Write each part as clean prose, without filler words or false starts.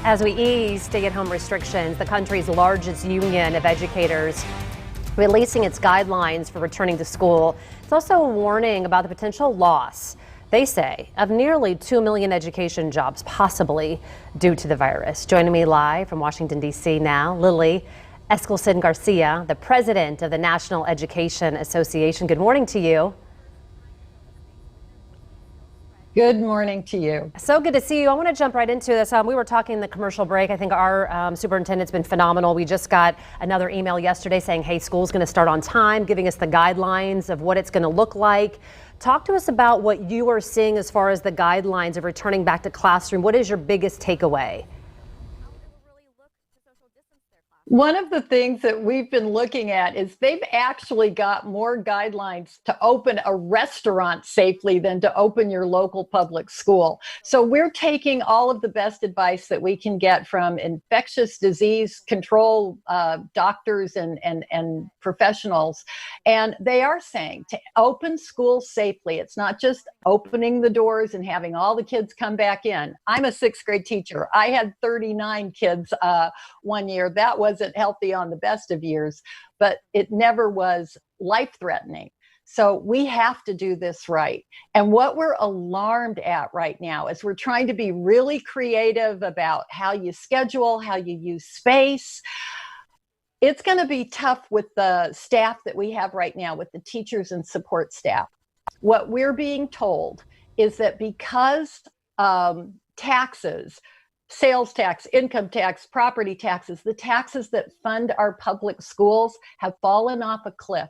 As we ease stay-at-home restrictions, the country's largest union of educators releasing its guidelines for returning to school. It's also warning about the potential loss, they say, of nearly 2 million education jobs, possibly due to the virus. Joining me live from Washington, D.C. now, Lily Eskelsen-Garcia, the president of the National Education Association. Good morning to you. Good morning to you. So good to see you. I want to jump right into this. We were talking in the commercial break. I think our superintendent's been phenomenal. We just got another email yesterday saying, hey, school's going to start on time, giving us the guidelines of what it's going to look like. Talk to us about what you are seeing as far as the guidelines of returning back to classroom. What is your biggest takeaway? One of the things that we've been looking at is they've actually got more guidelines to open a restaurant safely than to open your local public school. So we're taking all of the best advice that we can get from infectious disease control doctors and professionals. And they are saying to open schools safely. It's not just opening the doors and having all the kids come back in. I'm a sixth grade teacher. I had 39 kids one year. That wasn't healthy on the best of years, but it never was life-threatening. So we have to do this right. And what we're alarmed at right now is we're trying to be really creative about how you schedule, how you use space. It's going to be tough with the staff that we have right now, with the teachers and support staff. What we're being told is that because taxes, sales tax, income tax, property taxes, the taxes that fund our public schools have fallen off a cliff,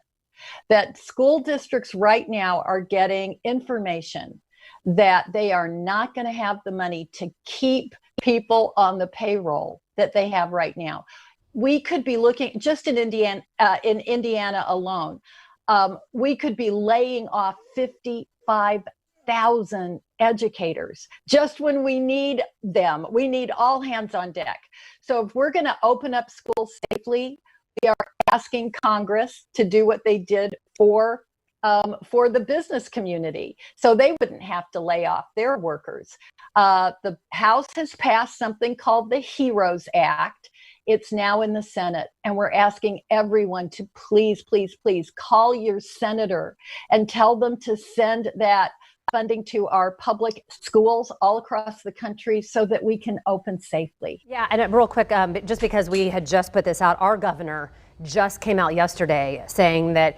that school districts right now are getting information that they are not going to have the money to keep people on the payroll that they have right now. We could be looking just in Indiana alone. We could be laying off 55,000 educators just when we need them. We need all hands on deck. So if we're going to open up schools safely, we are asking Congress to do what they did for the business community, so they wouldn't have to lay off their workers. The House has passed something called the HEROES Act. It's now in the Senate, and we're asking everyone to please, please, please call your senator and tell them to send that funding to our public schools all across the country so that we can open safely. Yeah, and real quick, just because we had just put this out, our governor just came out yesterday saying that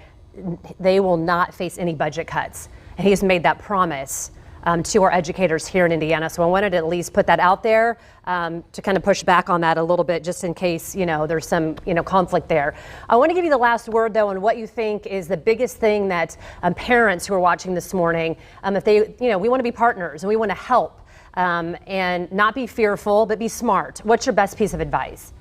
they will not face any budget cuts. And he's made that promise to our educators here in Indiana. So I wanted to at least put that out there to kind of push back on that a little bit, just in case, there's some, conflict there. I want to give you the last word, though, on what you think is the biggest thing that parents who are watching this morning, if they, we want to be partners and we want to help and not be fearful, but be smart. What's your best piece of advice?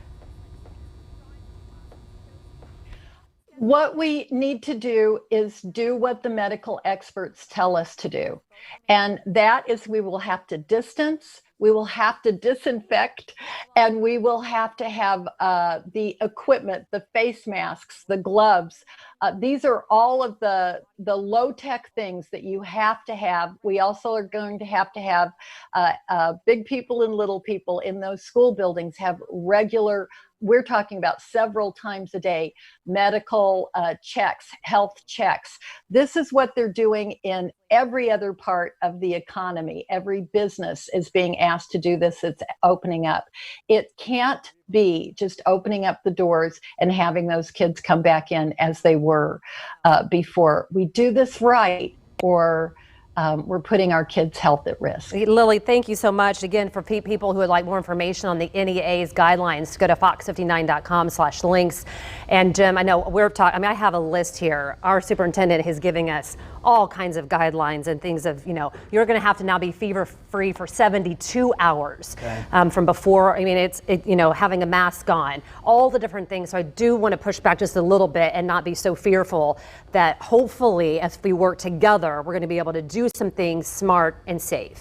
What we need to do is do what the medical experts tell us to do. And that is, we will have to distance, we will have to disinfect, and we will have to have the equipment, the face masks, the gloves. These are all of the low-tech things that you have to have. We also are going to have big people and little people in those school buildings have regular, we're talking about several times a day, medical checks, health checks. This is what they're doing in every other part of the economy. Every business is being asked to do this. It's opening up. It can't be just opening up the doors and having those kids come back in as they were before. We do this right, or we're putting our kids' health at risk. Lily, thank you so much. Again, for people who would like more information on the NEA's guidelines, go to fox59.com/links. And Jim, I know we're talking, I have a list here. Our superintendent is giving us all kinds of guidelines and things of, you're going to have to now be fever-free for 72 hours from before. I mean, it's having a mask on, all the different things. So I do want to push back just a little bit and not be so fearful that hopefully, as we work together, we're going to be able to do some things smart and safe.